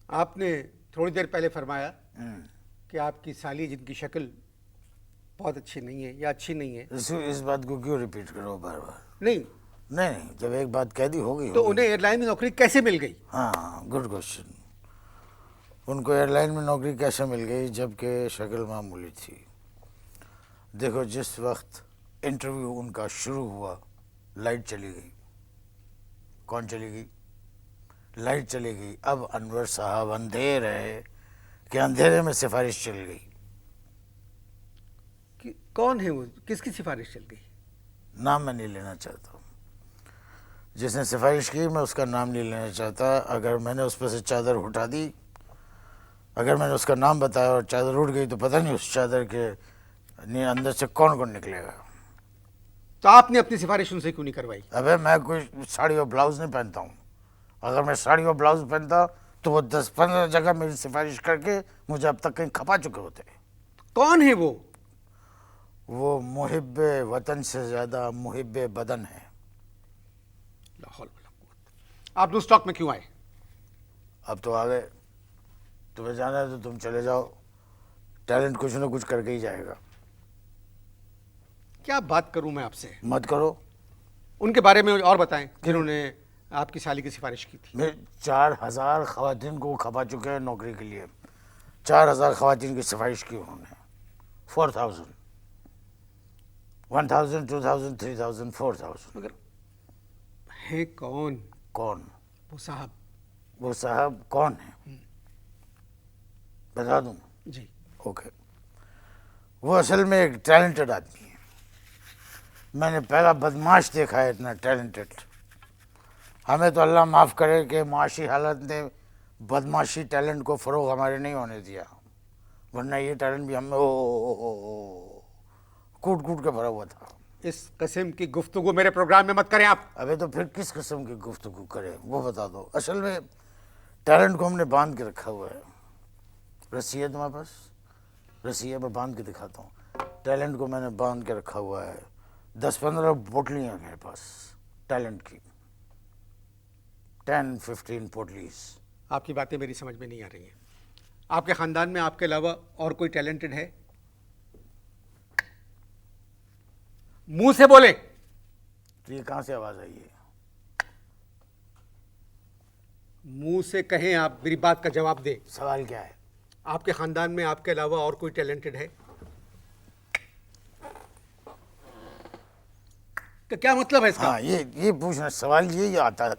आपने थोड़ी देर पहले फरमाया कि आपकी साली जिनकी शक्ल बहुत अच्छी नहीं है या अच्छी नहीं है, इस बात को क्यों रिपीट करो बार बार? नहीं नहीं नहीं, जब एक बात कह दी होगी तो होगी। उन्हें एयरलाइन में नौकरी कैसे मिल गई? हाँ, गुड क्वेश्चन। उनको एयरलाइन में नौकरी कैसे मिल गई जबकि शक्ल मामूली थी? देखो, जिस वक्त इंटरव्यू उनका शुरू हुआ लाइट चली गई। कौन चली गई? लाइट चली गई। अब अनवर साहब अंधेर है कि अंधेरे में सिफारिश चल गई। कि कौन है वो, किसकी सिफारिश चल गई? नाम मैं नहीं लेना चाहता हूँ। जिसने सिफारिश की मैं उसका नाम नहीं लेना चाहता। अगर मैंने उस पर से चादर उठा दी, अगर मैंने उसका नाम बताया और चादर उठ गई तो पता नहीं उस चादर के अंदर से कौन कौन निकलेगा। तो आपने अपनी सिफारिश उनसे क्यों नहीं करवाई? अबे मैं कोई साड़ी और ब्लाउज नहीं पहनता हूँ। अगर मैं साड़ी और ब्लाउज पहनता तो वो 10-15 जगह मेरी सिफारिश करके मुझे अब तक कहीं खपा चुके होते। कौन है वो? वो मुहिब वतन से ज़्यादा मुहिब बदन है। ला हौल वला कुव्वत। आप ब्लू स्टॉक में क्यों आए? अब तो आ गए। तुम्हें जाना है तो तुम चले जाओ। टैलेंट कुछ ना कुछ करके ही जाएगा। क्या बात करूं मैं आपसे? मत करो। उनके बारे में और बताएं जिन्होंने आपकी साली की सिफारिश की थी। मैं 4000 खवातीन को खपा चुके हैं नौकरी के लिए। 4000 खवातीन की सिफारिश की उन्होंने। 4000, 1000, 2000, 3000, 4000। मगर है कौन कौन? वो साहब? वो साहब कौन है बता दूं? जी। ओके। वो असल में एक टैलेंटेड आदमी है। मैंने पहला बदमाश देखा है इतना टैलेंटेड। हमें तो अल्लाह माफ़ करे कि माशी हालत ने बदमाशी टैलेंट को फ़रोग हमारे नहीं होने दिया, वरना ये टैलेंट भी हमें कूट कूट के भरा हुआ था। इस किस्म की गुफ्तगू मेरे प्रोग्राम में मत करें आप। अबे तो फिर किस किस्म की गुफ्तगू करें वो बता दो। असल में टैलेंट को हमने बांध के रखा हुआ है। रस्सी है तुम्हारे पास? रस्सी है, मैं बांध के दिखाता हूँ। टैलेंट को मैंने बांध के रखा हुआ है। 10-15 पोटलियाँ हैं मेरे पास टैलेंट की। 10-15 पोटलीज। आपकी बातें मेरी समझ में नहीं आ रही हैं। आपके खानदान में आपके अलावा और कोई टैलेंटेड है? मुंह से बोले। तो ये कहाँ से आवाज़ आई है? मुंह से कहें, आप मेरी बात का जवाब दे। सवाल क्या है? आपके खानदान में आपके अलावा और कोई टैलेंटेड है? तो क्या मतलब है इसका? हाँ, ये पूछना सवाल ये आता है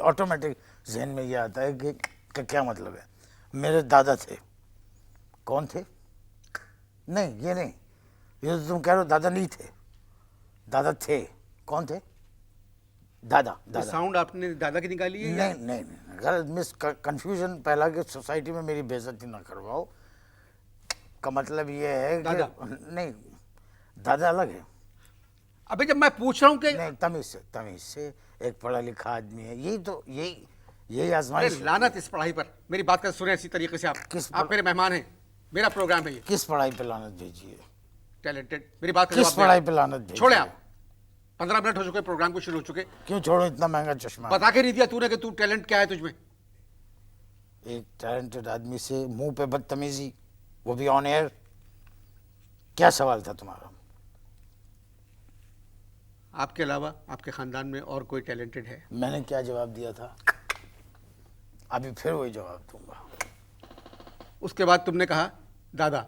ऑटोमेटिक जहन में। ये आता है कि क्या मतलब है। मेरे दादा थे। कौन थे? नहीं, ये नहीं। ये तो तुम कह रहे हो दादा नहीं थे। दादा थे। कौन थे? दादा ये दादा। साउंड आपने दादा की निकाली है या? नहीं नहीं नहीं, गलत मिस कंफ्यूजन पहला कि सोसाइटी में मेरी बेइज्जती ना करवाओ। का मतलब ये है कि दादा। नहीं, दादा अलग है। अबे जब मैं पूछ रहा हूं कि नहीं, तमीज से एक पढ़ा लिखा आदमी है। यही अरे आजमाइश होती है। लानत इस पढ़ाई पर। मेरी बात कर सुने इसी तरीके से। आप मेरे मेहमान हैं, मेरा प्रोग्राम है ये। किस पढ़ाई पे लानत भेजी है? टैलेंटेड, मेरी बात का किस जवाब दे। पढ़ाई पे लानत भेजी छोड़े है? आप। 15 मिनट हो चुके प्रोग्राम को शुरू हो चुके। क्यों छोड़ो? इतना महंगा चश्मा। बता के नहीं दिया तूने कि तू टैलेंट क्या है तुझमें? एक टैलेंटेड आदमी से मुंह पे बदतमीजी, वो भी ऑन एयर। क्या सवाल था तुम्हारा? आपके अलावा आपके खानदान में और कोई टैलेंटेड है? मैंने क्या जवाब दिया था? अभी फिर वही जवाब दूंगा। उसके बाद तुमने कहा दादा।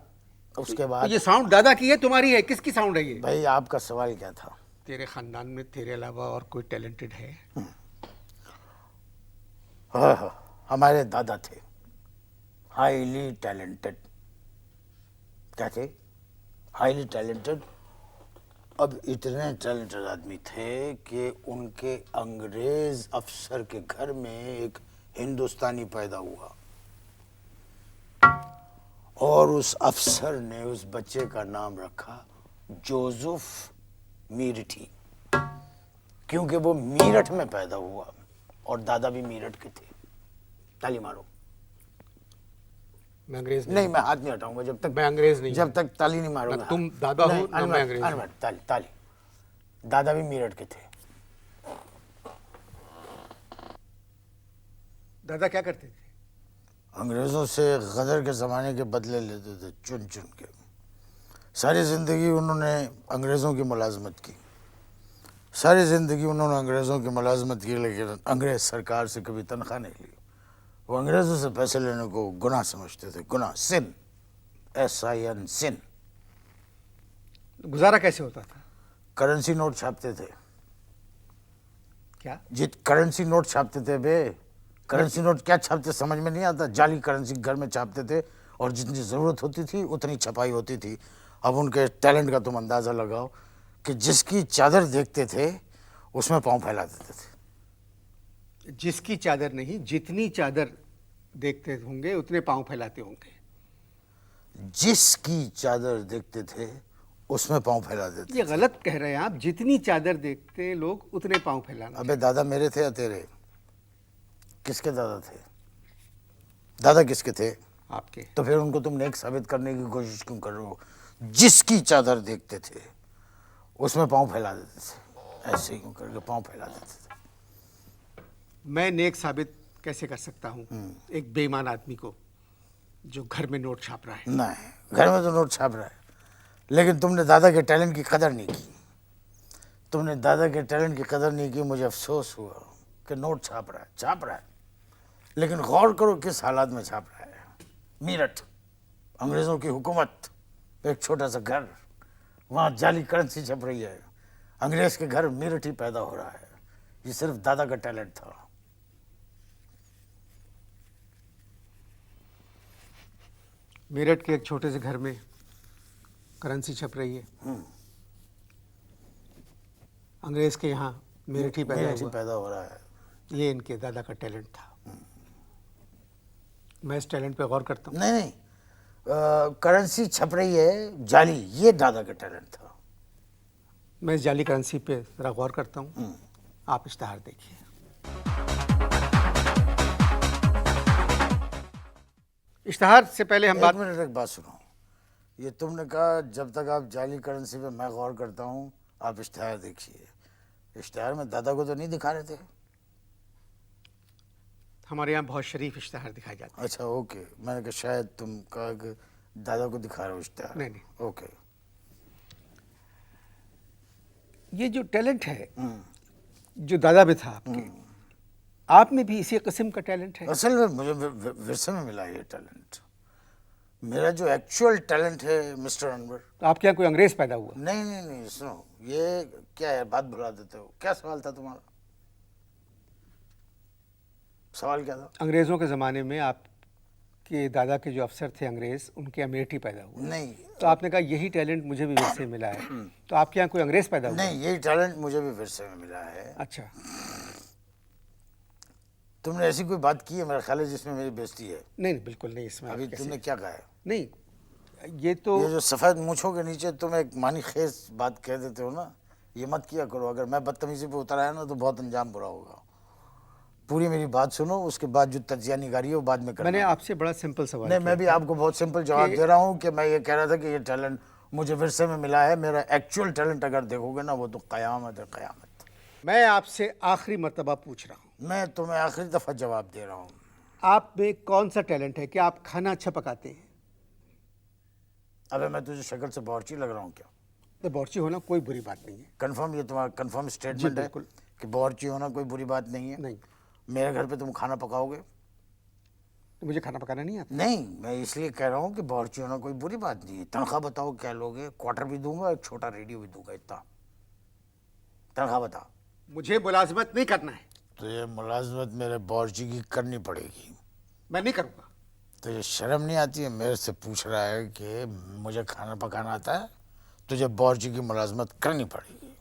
उसके तो बाद ये साउंड दादा की है तुम्हारी है? किसकी साउंड है ये? भाई आपका सवाल क्या था? तेरे खानदान में तेरे अलावा और कोई टैलेंटेड है? हाँ, हमारे दादा थे हाईली टैलेंटेड। क्या थे? Highly talented. अब इतने टैलेंटेड आदमी थे कि उनके अंग्रेज अफसर के घर में एक हिंदुस्तानी पैदा हुआ और उस अफसर ने उस बच्चे का नाम रखा जोसेफ मीरठी, क्योंकि वो मीरठ में पैदा हुआ और दादा भी मीरठ के थे। ताली मारो। मैं अंग्रेज नहीं, मैं हाथ नहीं हटाऊंगा मैं अंग्रेज नहीं जब तक ताली नहीं मारूंगा। ना तुम दादा हो ना मैं अंग्रेज हूं। ताली ताली। दादा भी मीरठ के थे। दादा क्या करते थे? अंग्रेज़ों से गदर के ज़माने के बदले लेते थे चुन चुन के। सारी ज़िंदगी उन्होंने अंग्रेज़ों की मुलाजमत की, सारी ज़िंदगी उन्होंने अंग्रेज़ों की मुलाजमत की, लेकिन अंग्रेज़ सरकार से कभी तनख्वाह नहीं ली। वो अंग्रेज़ों से पैसे लेने को गुनाह समझते थे, गुनाह, सिन, SIN, सिन। गुजारा कैसे होता था? करेंसी नोट छापते थे। क्या? करेंसी नोट छापते थे बे। करेंसी नोट क्या छापते समझ में नहीं आता। जाली करेंसी घर में छापते थे और जितनी ज़रूरत होती थी उतनी छपाई होती थी। अब उनके टैलेंट का तुम अंदाज़ा लगाओ कि जिसकी चादर देखते थे उसमें पाँव फैला देते थे। जिसकी चादर नहीं, जितनी चादर देखते होंगे उतने पाँव फैलाते होंगे। जिसकी चादर देखते थे उसमें पाँव फैला देते। ये गलत कह रहे हैं आप। जितनी चादर देखते लोग उतने पाँव फैलाना। अबे दादा मेरे थे या तेरे? किसके दादा थे? दादा किसके थे? आपके। तो फिर उनको तुम नेक साबित करने की कोशिश क्यों कर रहे हो? जिसकी चादर देखते थे उसमें पाँव फैला देते थे, ऐसे ही क्यों करके पाँव फैला देते थे। मैं नेक साबित कैसे कर सकता हूँ एक बेईमान आदमी को जो घर में नोट छाप रहा है? नहीं, घर में तो नोट छाप रहा है, लेकिन तुमने दादा के टैलेंट की कदर नहीं की। तुमने दादा के टैलेंट की कदर नहीं की। मुझे अफसोस हुआ कि नोट छाप रहा है, लेकिन गौर करो किस हालात में छाप रहा है। मीरठ, अंग्रेज़ों की हुकूमत, एक छोटा सा घर, वहाँ जाली करेंसी छप रही है। अंग्रेज़ के घर मीरठ ही पैदा हो रहा है। ये सिर्फ दादा का टैलेंट था। मेरठ के एक छोटे से घर में करेंसी छप रही है। अंग्रेज के यहाँ मेरठ ही पैदा हो रहा है। ये इनके दादा का टैलेंट था। मैं इस टैलेंट पे गौर करता हूँ। नहीं, करेंसी छप रही है जाली, ये दादा का टैलेंट था। मैं इस जाली करेंसी पे ज़रा गौर करता हूँ। आप इश्तहार देखिए। इश्तहार से पहले हम एक मिनट, एक बात सुनो। ये तुमने कहा जब तक आप जाली करेंसी पे मैं गौर करता हूँ आप इश्तहार देखिए। इश्तहार में दादा को तो नहीं दिखा रहे थे? हमारे यहाँ बहुत शरीफ इश्तहार दिखाए जाते हैं। अच्छा, ओके। मैंने कहा शायद तुम कहा कि दादा को दिखा रहे हो इश्तहार। नहीं, ओके। ये जो टैलेंट है जो दादा में था आपके, आप में भी इसी किस्म का टैलेंट है? असल में मुझे विरसे में मिला ये टैलेंट। मेरा जो एक्चुअल टैलेंट है मिस्टर अनवर। तो आपके यहाँ कोई अंग्रेज पैदा हुआ? नहीं, सुनो, ये क्या है, बात भुला देते हो। क्या सवाल था तुम्हारा? सवाल क्या था? अंग्रेज़ों के ज़माने में आपके दादा के जो अफसर थे अंग्रेज़, उनके यहाँ मेरठ ही पैदा हुआ। नहीं। तो आपने कहा यही टैलेंट मुझे भी विरसे मिला है। तो आपके यहाँ कोई अंग्रेज़ पैदा हुआ? नहीं, यही टैलेंट मुझे भी विरसे में मिला है। अच्छा। तुमने ऐसी कोई बात की है मेरा ख्याल है जिसमें मेरी बेइज्जती है? नहीं, बिल्कुल नहीं। इसमें अभी तुमने क्या कहा है? नहीं, ये तो ये जो सफ़ेद मूंछों के नीचे तुम एक मानी खेज बात कह देते हो ना, ये मत किया करो। अगर मैं बदतमीजी पे उतर आया ना तो बहुत अंजाम बुरा होगा। पूरी मेरी बात सुनो, उसके बाद जो तज्जिया निगारी है वो बाद में करना। मैंने आपसे बड़ा सिंपल सवाल नहीं, मैं भी आपको बहुत सिंपल जवाब दे रहा हूँ कि मैं ये कह रहा था कि ये टैलेंट मुझे विरसे में मिला है। मेरा एक्चुअल टैलेंट अगर देखोगे ना वो तो क़यामत है, क़यामत। मैं आपसे आखिरी मर्तबा पूछ रहा हूँ। मैं तुम्हें आखिरी दफ़ा जवाब दे रहा हूँ। आप में कौन सा टैलेंट है? क्या आप खाना अच्छा पकाते हैं? अबे मैं तुझे शक्ल से बावर्ची लग रहा हूँ क्या? तो बावर्ची होना कोई बुरी बात नहीं है। कंफर्म, ये तुम्हारा कंफर्म स्टेटमेंट है बिल्कुल। कि बावर्ची होना कोई बुरी बात नहीं है? नहीं। मेरे घर पे तुम खाना पकाओगे? तो मुझे खाना पकाना नहीं आता। नहीं, मैं इसलिए कह रहा हूँ कि बावर्ची होना कोई बुरी बात नहीं है। तनख्वाह बताओ क्या लोगे? क्वार्टर भी दूंगा, एक छोटा रेडियो भी दूंगा, इतना। तनख्वाह बता। मुझे मुलाजमत नहीं करना है। तो ये मुलाजमत मेरे बावर्ची की करनी पड़ेगी। मैं नहीं करूँगा। तो ये शर्म नहीं आती है? मेरे से पूछ रहा है कि मुझे खाना पकाना आता है, तुझे बावर्ची की मुलाजमत करनी पड़ेगी।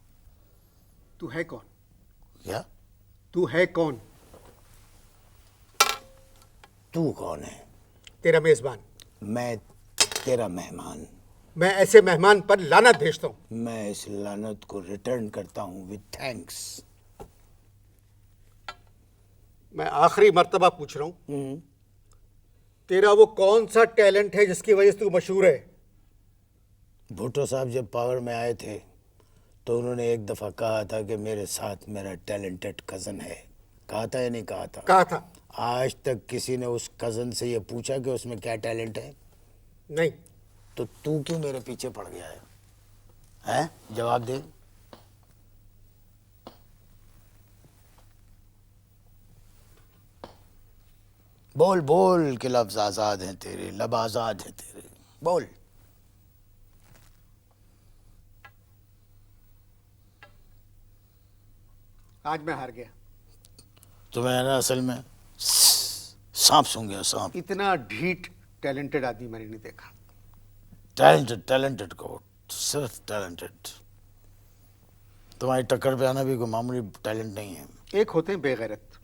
तू है कौन? क्या? तू है कौन? तू कौन है? तेरा मेजबान। मैं तेरा मेहमान। मैं ऐसे मेहमान पर लानत भेजता हूँ। मैं इस लानत को रिटर्न करता हूँ विद थैंक्स। मैं आखिरी मर्तबा पूछ रहा हूँ, तेरा वो कौन सा टैलेंट है जिसकी वजह से तू मशहूर है? भुट्टो साहब जब पावर में आए थे तो उन्होंने एक दफ़ा कहा था कि मेरे साथ मेरा टैलेंटेड कज़न है। कहा था या नहीं कहा था? कहा था। आज तक किसी ने उस कज़न से ये पूछा कि उसमें क्या टैलेंट है? नहीं। तो तू क्यों मेरे पीछे पड़ गया है? हैं? जवाब दे। बोल बोल कि लफ्ज आजाद हैं तेरे, लब आजाद हैं तेरे, बोल। आज मैं हार गया। तो मैं ना असल में सांप सूंघ गया, सांप। इतना ढीठ टैलेंटेड आदमी मैंने नहीं देखा। टैलेंटेड, टैलेंटेड को सिर्फ टैलेंटेड। तुम्हारी टक्कर पे आना भी कोई मामूली टैलेंट नहीं है। एक होते हैं बेगैरत,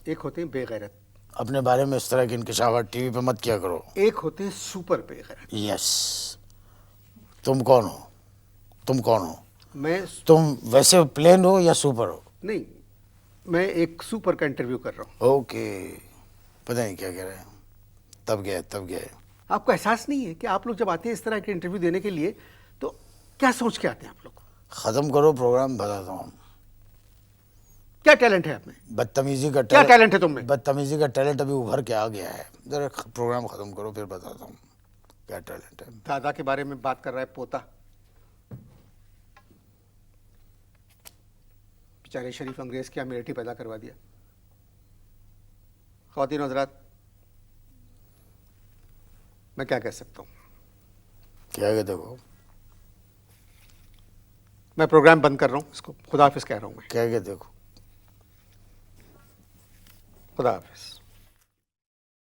एक होते हैं बेगैरत, अपने बारे में इस तरह की इंकशाफात टीवी पे मत किया करो। एक होते हैं सुपर बेगैरत। यस। तुम कौन हो? तुम कौन हो? मैं तुम वैसे प्लेन हो या सुपर हो? नहीं, मैं एक सुपर का इंटरव्यू कर रहा हूँ। ओके, पता नहीं क्या कह रहे हैं। तब गए। आपको एहसास नहीं है कि आप लोग जब आते हैं इस तरह के इंटरव्यू देने के लिए तो क्या सोच के आते हैं आप लोग? खत्म करो प्रोग्राम, बताता हूँ। क्या टैलेंट है आप में? बदतमीजी का क्या टैलेंट है तुम में? बदतमीजी का टैलेंट अभी उभर के आ गया है। जरा प्रोग्राम खत्म करो फिर बताता हूँ क्या टैलेंट है। दादा के बारे में बात कर रहा है पोता। बेचारे शरीफ अंग्रेज की अमेरिटी पैदा करवा दिया। ख्वातीन हज़रात, मैं क्या कह सकता हूँ? क्या कहते हो? मैं प्रोग्राम बंद कर रहा हूँ, इसको खुदा हाफिज कह रहा हूँ मैं। क्या कहते हो? खुदा हाफिज।